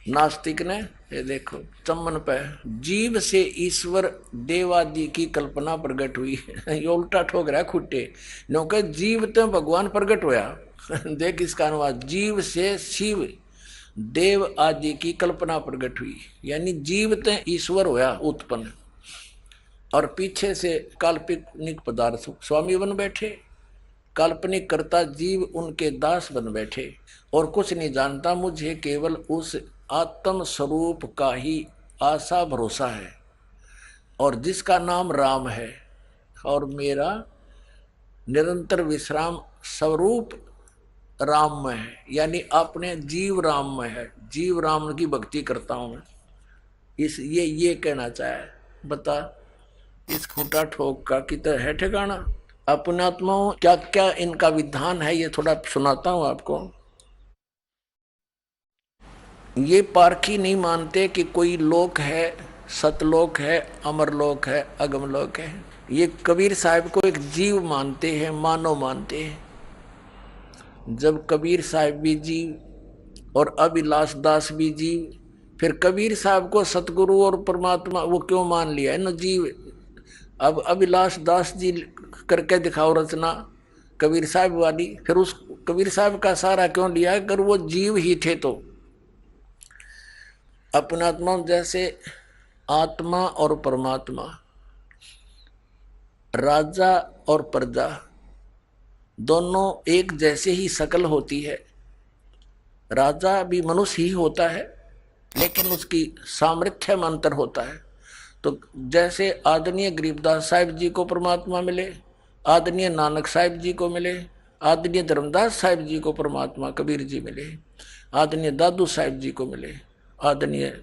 नास्तिक ने, ये देखो चम्मन पे, जीव से ईश्वर देवादि की कल्पना प्रकट हुई। ये उल्टा ठोक रहा है खुट्टे, क्योंकि जीव तो भगवान प्रकट होया। देख इसका अनुवाद, जीव से शिव देव आदि की कल्पना प्रकट हुई, यानी जीव तो ईश्वर होया उत्पन्न, और पीछे से काल्पनिक पदार्थ स्वामी बन बैठे, काल्पनिक कर्ता जीव उनके दास बन बैठे, और कुछ नहीं जानता, मुझे केवल उस आत्म स्वरूप का ही आशा भरोसा है, और जिसका नाम राम है, और मेरा निरंतर विश्राम स्वरूप राम में है, यानी अपने जीव राम में है, जीव राम की भक्ति करता हूं मैं। इस ये कहना चाहे। बता, इस खूंटा ठोक का कितना है ठिकाना। अपने आत्माओं क्या क्या इनका विधान है, ये थोड़ा सुनाता हूं आपको। ये पारखी नहीं मानते कि कोई लोक है, सतलोक है, अमरलोक है, अगमलोक है। ये कबीर साहब को एक जीव मानते हैं, मानव मानते हैं। जब कबीर साहब भी जीव और अभिलाष दास भी जीव, फिर कबीर साहब को सतगुरु और परमात्मा वो क्यों मान लिया है न जीव। अब अभिलाष दास जी करके दिखाओ रचना कबीर साहब वाली, फिर उस कबीर साहब का सहारा क्यों लिया, अगर वो जीव ही थे तो। अपना आत्मा जैसे आत्मा और परमात्मा, राजा और प्रजा दोनों एक जैसे ही शकल होती है। राजा भी मनुष्य ही होता है, लेकिन उसकी सामर्थ्य में अंतर होता है। तो जैसे आदरणीय गरीबदास साहिब जी को परमात्मा मिले, आदरणीय नानक साहिब जी को मिले, आदरणीय धर्मदास साहिब जी को परमात्मा कबीर जी मिले, आदरणीय दादू साहिब जी को मिले, आदरणीय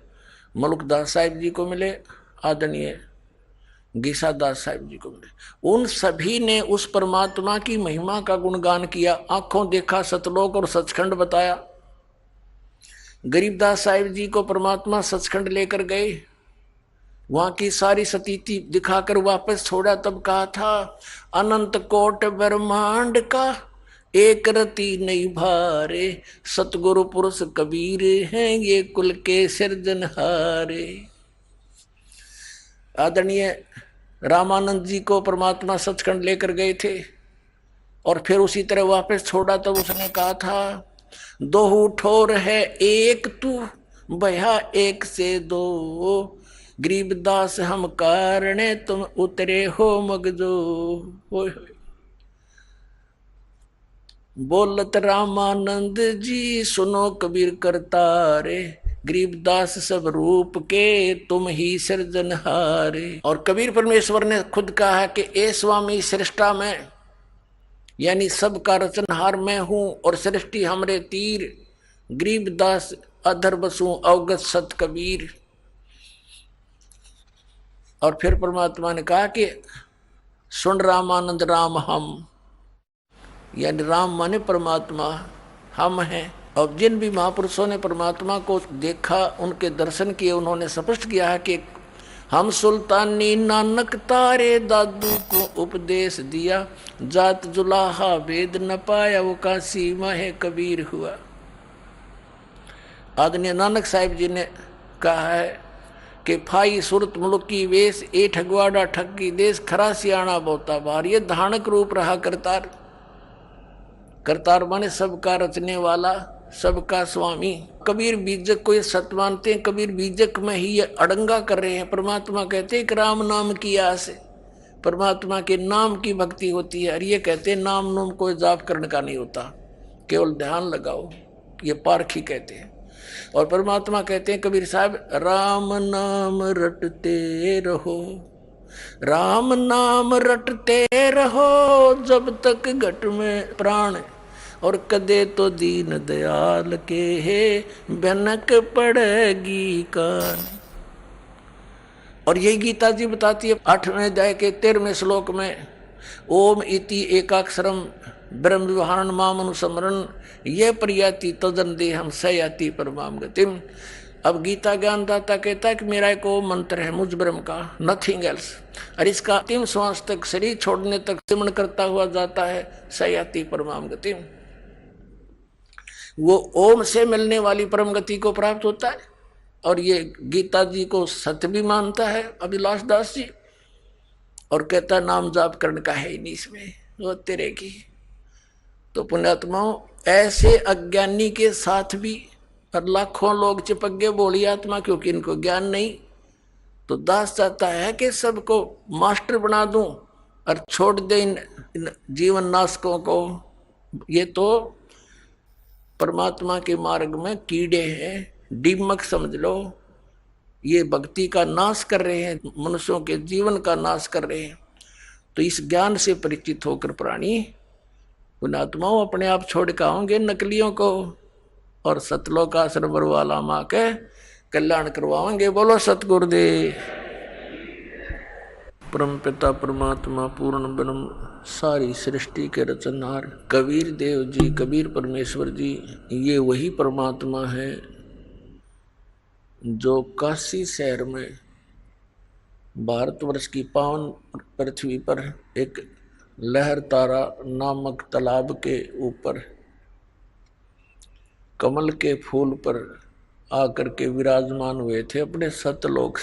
मलुकदास साहिब जी को मिले, आदरणीय गीसादास साहिब जी को मिले। उन सभी ने उस परमात्मा की महिमा का गुणगान किया, आंखों देखा सतलोक और सचखंड बताया। गरीबदास साहिब जी को परमात्मा सचखंड लेकर गए, वहां की सारी सतीति दिखाकर वापस छोड़ा, तब कहा था अनंत कोट ब्रह्मांड का एक रति नहीं भारे, सतगुरु पुरुष कबीर हैं ये कुल के सिरजनहारे। आदरणीय रामानंद जी को परमात्मा सचखंड लेकर गए थे और फिर उसी तरह वापस छोड़ा तो उसने कहा था, दोहू ठोर है एक तू भया एक से दो, गरीबदास हम कारणे तुम उतरे हो मगजो। बोलत रामानंद जी सुनो कबीर करतारे, गरीबदास सब रूप के तुम ही सृजनहारे। और कबीर परमेश्वर ने खुद कहा कि ए स्वामी सृष्टा में, यानी सबका रचनहार मैं हूं और सृष्टि हमरे तीर, गरीबदास अधर बसू अवगत सत कबीर। और फिर परमात्मा ने कहा कि सुन रामानंद राम हम, यानी राम माने परमात्मा, हम हैं। और जिन भी महापुरुषों ने परमात्मा को देखा, उनके दर्शन किए, उन्होंने स्पष्ट किया है कि हम सुल्तानी नानक तारे दादू को उपदेश दिया, जात जुलाहा वेद न पाया वो काशी माहे कबीर हुआ। आदरणीय नानक साहिब जी ने कहा है कि फाई सुरत मुल्की वेश ए ठगवाड़ा ठगी देश, खरा सियाणा बोता बार। ये धानक रूप रहा करतार। करतार माने सबका रचने वाला, सबका स्वामी। कबीर बीजक को ये सत्य मानते हैं, कबीर बीजक में ही ये अड़ंगा कर रहे हैं। परमात्मा कहते हैं कि राम नाम की आस है, परमात्मा के नाम की भक्ति होती है। और ये कहते हैं नाम नूम को जाप करने का नहीं होता, केवल ध्यान लगाओ, ये पारखी कहते हैं। और परमात्मा कहते हैं कबीर साहब, राम नाम रटते रहो, राम नाम रटते रहो जब तक घट में प्राण, और कदे तो दीन दयाल के है भनक पड़ेगी कान। और यही गीता जी बताती है 8वें अध्याय के 13वें श्लोक में, ओम इति एकाक्षरम ब्रह्म विवहारण माम अनुस्मरण ये प्रयाति तदन देहम सयाति परमाम गतिम। अब गीता ज्ञानदाता कहता है कि मेरा एक वो मंत्र है मुझ ब्रह्म का, नथिंग एल्स, और इसका अंतिम श्वास तक, शरीर छोड़ने तक सिमरण करता हुआ जाता है सयाति परमाम गतिम। वो ओम से मिलने वाली परम गति को प्राप्त होता है। और ये गीता जी को सत्य भी मानता है अभिलाष दास जी, और कहता है नाम जाप करने का है ही नहीं इसमें, वो तेरे की। तो पुण्यात्माओं, ऐसे अज्ञानी के साथ भी और लाखों लोग चिपक गए बोली आत्मा, क्योंकि इनको ज्ञान नहीं। तो दास चाहता है कि सबको मास्टर बना दूं और छोड़ दे इन जीवन नाशकों को। ये तो परमात्मा के मार्ग में कीड़े हैं, दीमक समझ लो। ये भक्ति का नाश कर रहे हैं, मनुष्यों के जीवन का नाश कर रहे हैं। तो इस ज्ञान से परिचित होकर प्राणी पुण्यात्माओं अपने आप छोड़ के आओगे नकलियों को, और सतलोक आश्रम वाला माँ के कल्याण करवाएंगे। बोलो सतगुरुदेव। परम पिता परमात्मा पूर्ण ब्रह्म सारी सृष्टि के रचनहार कबीर देव जी, कबीर परमेश्वर जी, ये वही परमात्मा है जो काशी शहर में भारतवर्ष की पावन पृथ्वी पर एक लहर तारा नामक तालाब के ऊपर कमल के फूल पर आकर के विराजमान हुए थे। अपने सतलोक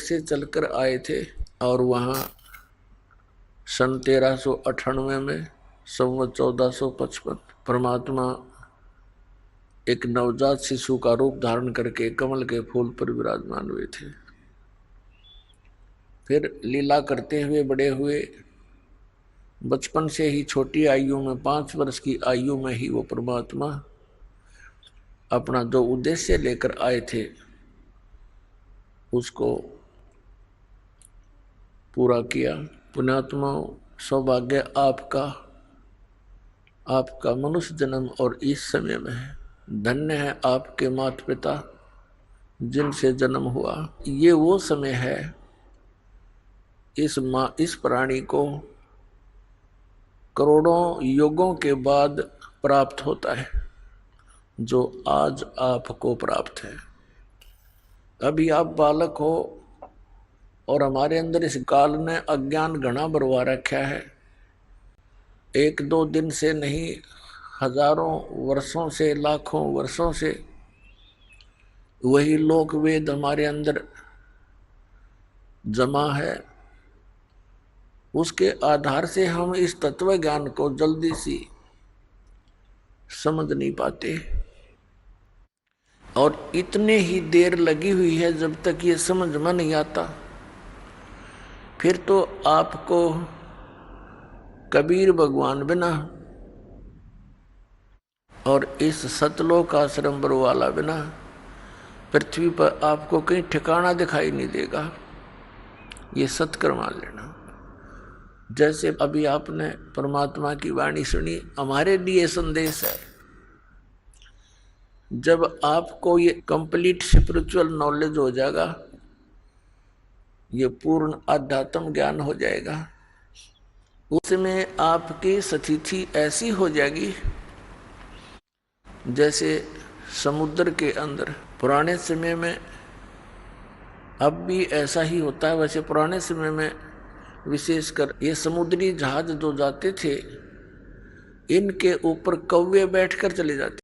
से चलकर आए थे और वहाँ सन 1398 में संवत 1455 परमात्मा एक नवजात शिशु का रूप धारण करके कमल के फूल पर विराजमान हुए थे। फिर लीला करते हुए बड़े हुए। बचपन से ही छोटी आयु में 5 वर्ष की आयु में ही वो परमात्मा अपना जो उद्देश्य लेकर आए थे उसको पूरा किया। पुण्यात्मा सौभाग्य आपका मनुष्य जन्म और इस समय में है। धन्य है आपके माता पिता जिनसे जन्म हुआ। ये वो समय है इस प्राणी को करोड़ों युगों के बाद प्राप्त होता है, जो आज आपको प्राप्त है। अभी आप बालक हो और हमारे अंदर इस काल ने अज्ञान घना बरवा रखा है। एक दो दिन से नहीं, हजारों वर्षों से, लाखों वर्षों से वही लोक वेद हमारे अंदर जमा है। उसके आधार से हम इस तत्व ज्ञान को जल्दी सी समझ नहीं पाते, और इतने ही देर लगी हुई है जब तक ये समझ में नहीं आता। फिर तो आपको कबीर भगवान बिना और इस सतलोक आश्रम बरवाला बिना पृथ्वी पर आपको कहीं ठिकाना दिखाई नहीं देगा। ये सत्कर मान लेना। जैसे अभी आपने परमात्मा की वाणी सुनी, हमारे लिए संदेश है। जब आपको ये कंप्लीट स्पिरिचुअल नॉलेज हो जाएगा, ये पूर्ण आध्यात्म ज्ञान हो जाएगा, उसमें आपकी स्थिति ऐसी हो जाएगी जैसे समुद्र के अंदर। पुराने समय में, अब भी ऐसा ही होता है वैसे, पुराने समय में विशेषकर ये समुद्री जहाज जो जाते थे, इनके ऊपर कौवे बैठकर चले जाते।